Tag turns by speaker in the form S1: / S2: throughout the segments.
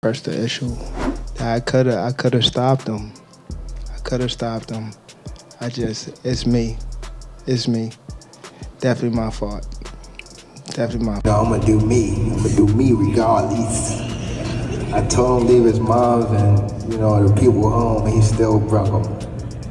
S1: That's the issue. I could have stopped him. I could have stopped him. It's me. It's me. Definitely my fault. Definitely my fault.
S2: No, I'm gonna do me. I'm gonna do me regardless. I told him leave his moms and, the people home, and he still broke them.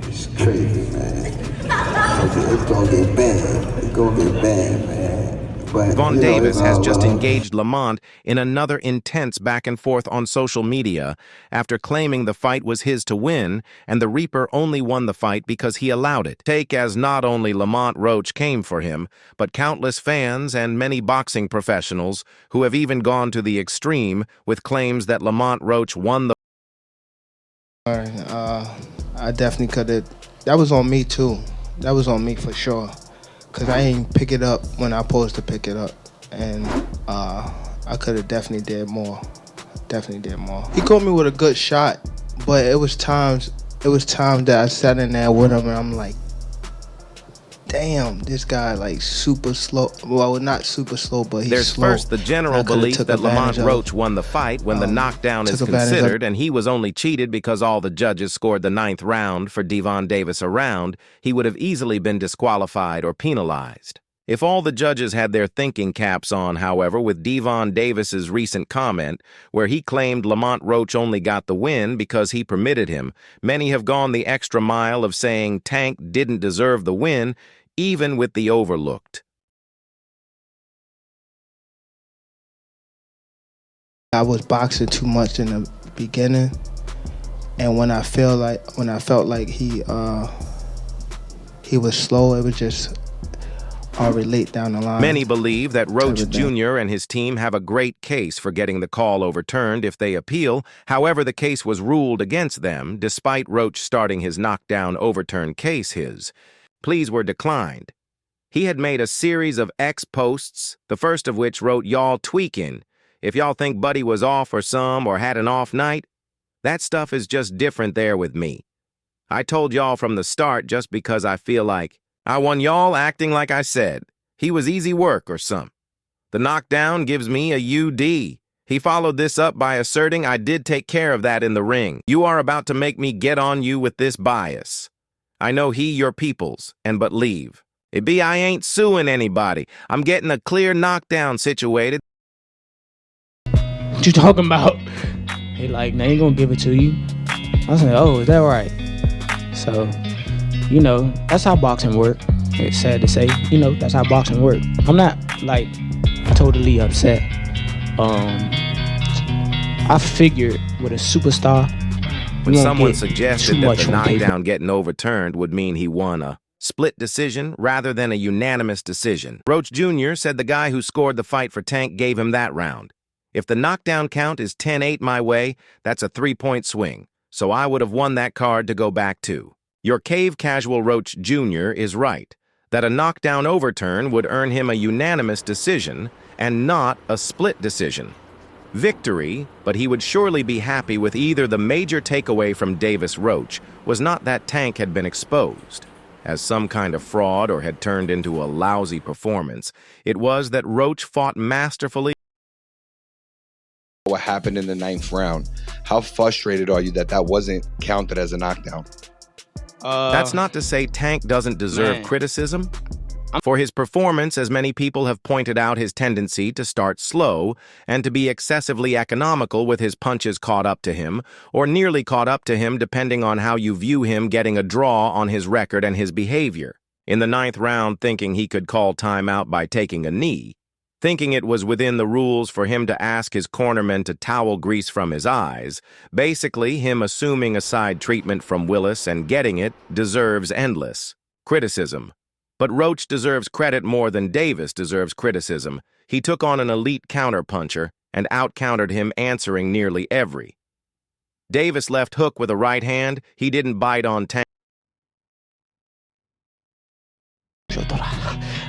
S2: It's crazy, man. It's gonna get bad. It's gonna get bad, man. But,
S3: GervontaDavis has just engaged Lamont in another intense back and forth on social media after claiming the fight was his to win, and the Reaper only won the fight because he allowed it. Take as not only Lamont Roach came for him, but countless fans and many boxing professionals who have even gone to the extreme with claims that Lamont Roach won the
S1: I definitely could have. That was on me too. That was on me for sure. Cause I ain't pick it up when I supposed to pick it up, and I could have definitely did more. Definitely did more. He caught me with a good shot, but it was times that I sat in there with him and I'm like, damn, this guy like super slow. Well, not super slow, but he's
S3: There's
S1: slow.
S3: first the general belief that Lamont Roach won the fight when the knockdown is considered, and he was only cheated because all the judges scored the 9th round for GervontaDavis a round. He would have easily been disqualified or penalized. If all the judges had their thinking caps on, however, with GervontaDavis's recent comment, where he claimed Lamont Roach only got the win because he permitted him, many have gone the extra mile of saying Tank didn't deserve the win, even with the overlooked.
S1: I was boxing too much in the beginning, and when I felt like he was slow, it was just relate down the line.
S3: Many believe that Roach Jr. and his team have a great case for getting the call overturned if they appeal. However, the case was ruled against them, despite Roach starting his knockdown overturn case. His pleas were declined. He had made a series of X posts, the first of which wrote, "Y'all tweaking. If y'all think Buddy was off or had an off night, that stuff is just different there with me. I told y'all from the start just because I feel like I won y'all acting like I said. He was easy work or some. The knockdown gives me a UD. He followed this up by asserting I did take care of that in the ring. You are about to make me get on you with this bias. I know he your people's, and but leave. It be I ain't suing anybody. I'm getting a clear knockdown situated."
S4: What you talking about? He like, now you gonna give it to you? I was like, oh, is that right? So, that's how boxing work. It's sad to say, that's how boxing work. I'm not like totally upset. I figured with a superstar,
S3: when someone suggested that the knockdown getting overturned would mean he won a split decision rather than a unanimous decision. Roach Jr. said the guy who scored the fight for Tank gave him that round. If the knockdown count is 10-8 my way, that's a 3-point swing, so I would have won that card to go back to. Your cave casual Roach Jr. is right, that a knockdown overturn would earn him a unanimous decision and not a split decision. Victory, but he would surely be happy with either. The major takeaway from Davis Roach was not that Tank had been exposed as some kind of fraud or had turned into a lousy performance. It was that Roach fought masterfully.
S5: What happened in the 9th round? How frustrated are you that wasn't counted as a knockdown?
S3: That's not to say Tank doesn't deserve criticism. For his performance, as many people have pointed out, his tendency to start slow and to be excessively economical with his punches caught up to him, or nearly caught up to him depending on how you view him getting a draw on his record and his behavior. In the 9th round, thinking he could call timeout by taking a knee, thinking it was within the rules for him to ask his cornerman to towel grease from his eyes, basically him assuming a side treatment from Willis and getting it, deserves endless criticism. But Roach deserves credit more than Davis deserves criticism. He took on an elite counterpuncher and out-countered him, answering nearly every. Davis left hook with a right hand. He didn't bite on Tank.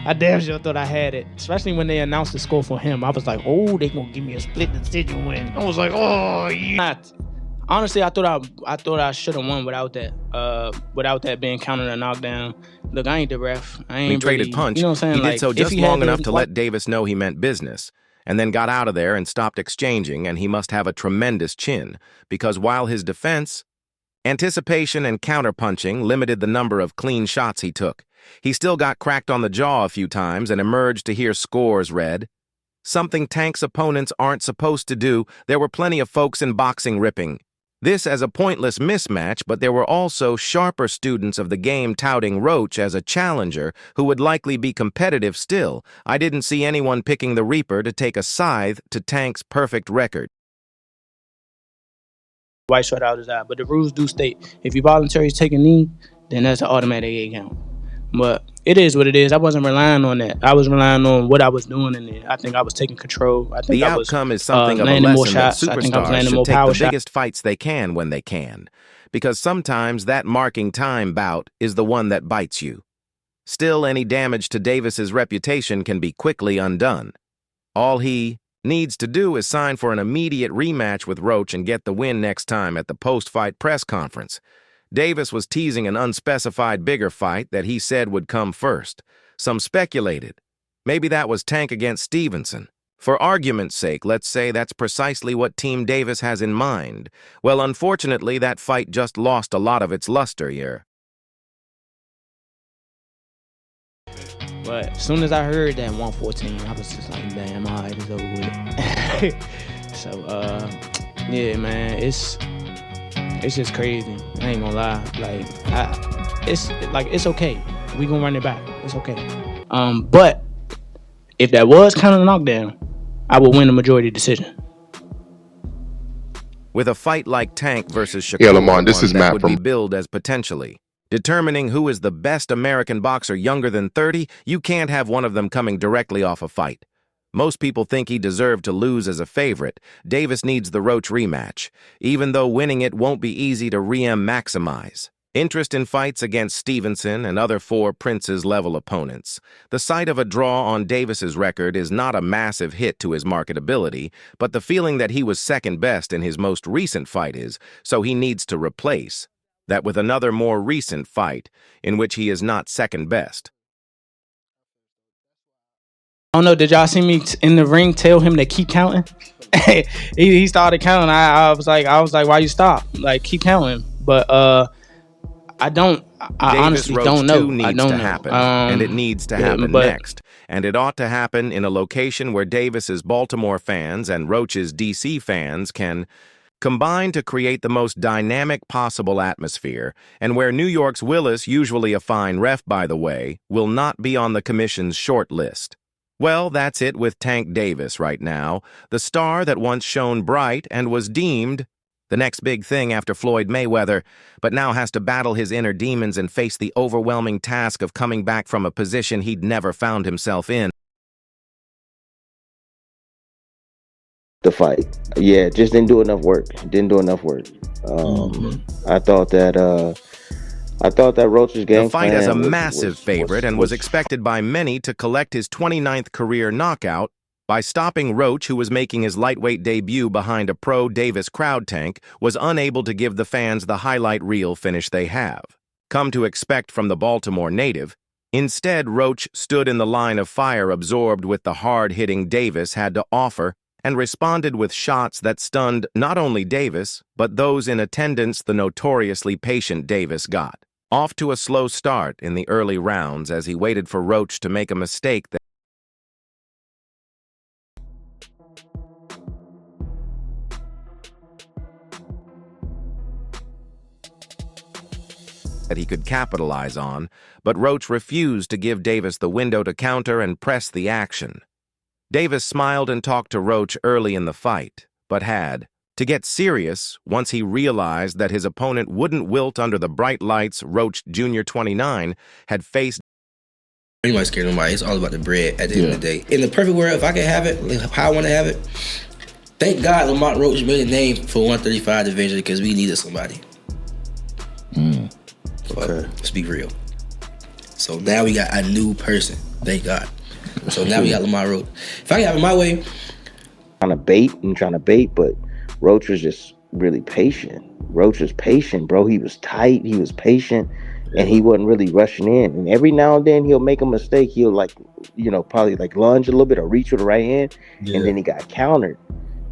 S4: I damn sure thought I had it, especially when they announced the score for him. I was like, oh, they gonna give me a split decision win. I was like, oh, yeah. Honestly, I thought I should have won without that being counted a knockdown. Look, I ain't the ref. I ain't
S3: He traded punch.
S4: You know what I'm saying?
S3: He did so just long enough to let Davis know he meant business. and then got out of there and stopped exchanging, and he must have a tremendous chin, because while his defense, anticipation and counterpunching limited the number of clean shots he took, he still got cracked on the jaw a few times and emerged to hear scores read. Something Tank's opponents aren't supposed to do. There were plenty of folks in boxing ripping this as a pointless mismatch, but there were also sharper students of the game touting Roach as a challenger who would likely be competitive still. I didn't see anyone picking the Reaper to take a scythe to Tank's perfect record.
S4: White shirt out his eye, but the rules do state if you voluntarily take a knee, then that's an automatic 8 count. But it is what it is. I wasn't relying on that. I was relying on what I was doing in there. I think I was taking control. I think
S3: the outcome is something of a lesson that superstars should take the biggest fights they can when they can, because sometimes that marking time bout is the one that bites you. Still, any damage to Davis's reputation can be quickly undone. All he needs to do is sign for an immediate rematch with Roach and get the win next time at the post-fight press conference. Davis was teasing an unspecified bigger fight that he said would come first. Some speculated. Maybe that was Tank against Stevenson. For argument's sake, let's say that's precisely what Team Davis has in mind. Well, unfortunately, that fight just lost a lot of its luster here.
S4: But as soon as I heard that 114, I was just like, damn, all right, it's over with. So, yeah, man, it's just crazy. I ain't gonna lie. Like, it's okay. We gonna run it back. It's okay. But if that was kind of a knockdown, I would win the majority decision.
S3: With a fight like Tank versus Shakur,
S6: Lamont, this is Matt
S3: would be billed as potentially determining who is the best American boxer younger than 30, you can't have one of them coming directly off a fight. Most people think he deserved to lose as a favorite. Davis needs the Roach rematch, even though winning it won't be easy to maximize. Interest in fights against Stevenson and other 4 Princes-level opponents. The sight of a draw on Davis's record is not a massive hit to his marketability, but the feeling that he was second best in his most recent fight is, so he needs to replace that with another more recent fight in which he is not second best.
S4: I don't know, did y'all see me in the ring tell him to keep counting? he started counting. I was like, why you stop? Like, keep counting. But I honestly don't know.
S3: Needs to happen, and it needs to happen next. And it ought to happen in a location where Davis's Baltimore fans and Roach's DC fans can combine to create the most dynamic possible atmosphere, and where New York's Willis, usually a fine ref by the way, will not be on the commission's short list. Well, that's it with Tank Davis right now, the star that once shone bright and was deemed the next big thing after Floyd Mayweather, but now has to battle his inner demons and face the overwhelming task of coming back from a position he'd never found himself in.
S7: The fight, yeah, just didn't do enough work. I thought that Roach's game
S3: the fight
S7: plan
S3: as a massive favorite and was expected by many to collect his 29th career knockout by stopping Roach, who was making his lightweight debut behind a pro-Davis crowd tank, was unable to give the fans the highlight reel finish they have come to expect from the Baltimore native. Instead, Roach stood in the line of fire absorbed with the hard-hitting Davis had to offer and responded with shots that stunned not only Davis, but those in attendance the notoriously patient Davis got. Off to a slow start in the early rounds as he waited for Roach to make a mistake that he could capitalize on, but Roach refused to give Davis the window to counter and press the action. Davis smiled and talked to Roach early in the fight, but had to get serious once he realized that his opponent wouldn't wilt under the bright lights Roach Jr. 29 had faced.
S8: Pretty much scared nobody. It's all about the bread at the end of the day. In the perfect world, if I could have it, how I want to have it, thank God Lamont Roach made a name for 135 division because we needed somebody. Okay. Let's be real. So now we got a new person. Thank God. So now we got Lamont Roach. If I can have it my way,
S7: trying to bait, but Roach was just really patient. Roach was patient, bro. He was tight. He was patient, and he wasn't really rushing in. And every now and then he'll make a mistake. He'll like probably like lunge a little bit or reach with the right hand,
S5: Yeah.
S7: and then he got countered.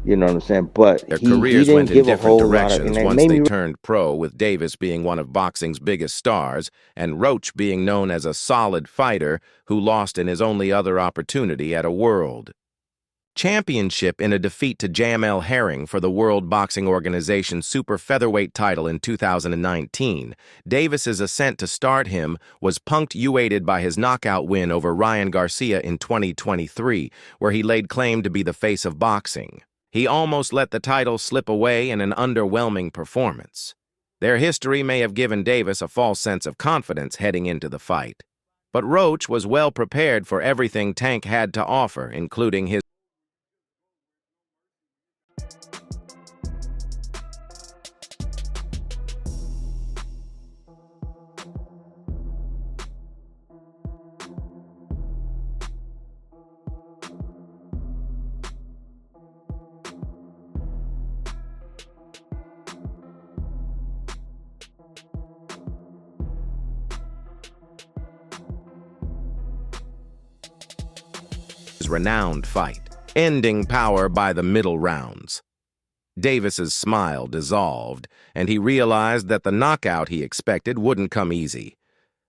S7: You know what I'm saying? But
S3: Their
S7: he
S3: careers
S7: didn't
S3: went in
S7: give a
S3: different
S7: whole lot of,
S3: directions
S7: and that
S3: once
S7: made
S3: they
S7: me
S3: turned pro, with Davis being one of boxing's biggest stars and Roach being known as a solid fighter who lost in his only other opportunity at a World Championship in a defeat to Jamel Herring for the World Boxing Organization super featherweight title in 2019. Davis's ascent to stardom was punctuated by his knockout win over Ryan Garcia in 2023, where he laid claim to be the face of boxing. He almost let the title slip away in an underwhelming performance. Their history may have given Davis a false sense of confidence heading into the fight. But Roach was well prepared for everything Tank had to offer, including his renowned fight, ending power by the middle rounds. Davis's smile dissolved, and he realized that the knockout he expected wouldn't come easy.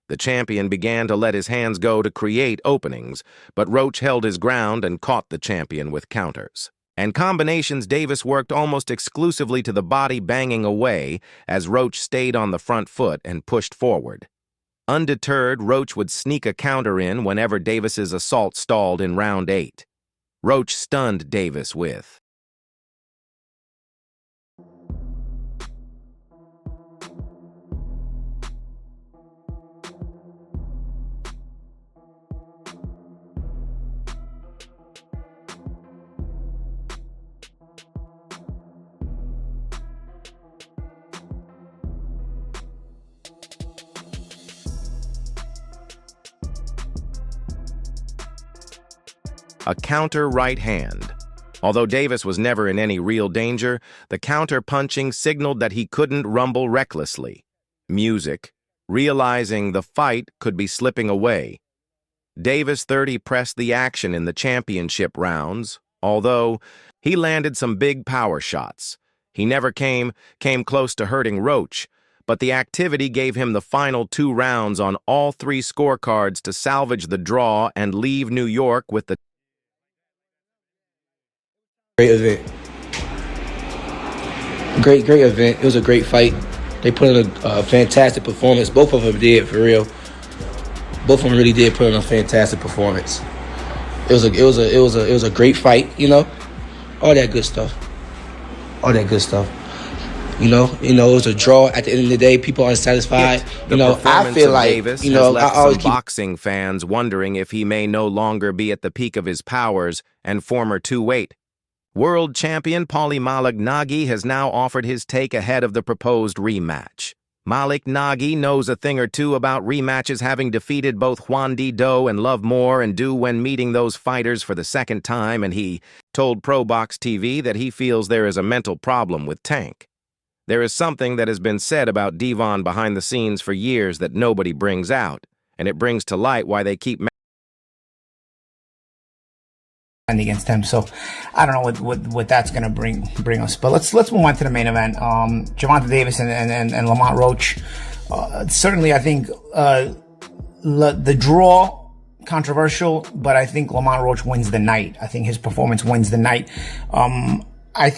S3: The champion began to let his hands go to create openings, but Roach held his ground and caught the champion with counters. And combinations Davis worked almost exclusively to the body, banging away as Roach stayed on the front foot and pushed forward. Undeterred, Roach would sneak a counter in whenever Davis's assault stalled in round 8. Roach stunned Davis with a counter right hand. Although Davis was never in any real danger, the counter-punching signaled that he couldn't rumble recklessly. Music, realizing the fight could be slipping away. Davis 30 pressed the action in the championship rounds, although he landed some big power shots. He never came close to hurting Roach, but the activity gave him the final 2 rounds on all 3 scorecards to salvage the draw and leave New York with the
S8: Great event. Great event. It was a great fight. They put in a fantastic performance. Both of them did, for real. Both of them really did put in a fantastic performance. It was a great fight, all that good stuff. It was a draw. At the end of the day, people are unsatisfied. I feel like
S3: Davis has left some boxing fans wondering if he may no longer be at the peak of his powers, and former two-weight world champion Paulie Malignaggi has now offered his take ahead of the proposed rematch. Malignaggi knows a thing or two about rematches, having defeated both Juan Di Do and Love Moore and Do when meeting those fighters for the second time, and he told Pro Box TV that he feels there is a mental problem with Tank. There is something that has been said about Devon behind the scenes for years that nobody brings out, and it brings to light why they keep
S4: against him. So I don't know what that's gonna bring us. But let's move on to the main event. GervontaDavis and Lamont Roach. Certainly, I think the draw controversial, but I think Lamont Roach wins the night. I think his performance wins the night.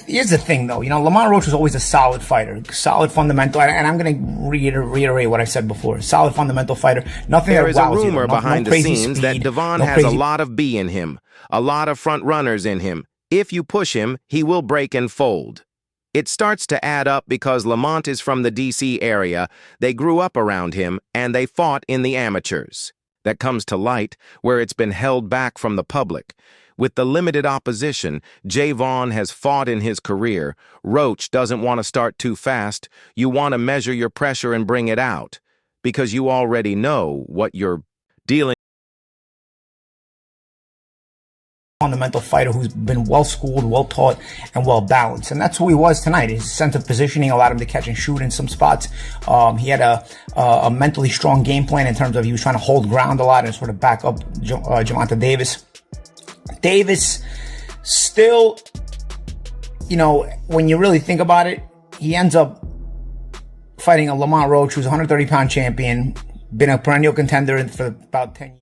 S4: Here's the thing, though. Lamont Roach was always a solid fighter, solid fundamental, and I'm going to reiterate what I said before. Solid fundamental fighter. Nothing.
S3: There is a rumor behind the scenes that Devon has a lot of B in him, a lot of front runners in him. If you push him, he will break and fold. It starts to add up because Lamont is from the D.C. area. They grew up around him, and they fought in the amateurs. That comes to light where it's been held back from the public. With the limited opposition Gervonta has fought in his career, Roach doesn't want to start too fast. You want to measure your pressure and bring it out, because you already know what you're dealing
S6: fundamental fighter who's been well-schooled, well-taught, and well-balanced. And that's who he was tonight. His sense of positioning allowed him to catch and shoot in some spots. He had a mentally strong game plan in terms of he was trying to hold ground a lot and sort of back up GervontaDavis. Davis still, you know, when you really think about it, he ends up fighting a Lamont Roach, who's a 130-pound champion, been a perennial contender for about 10 years.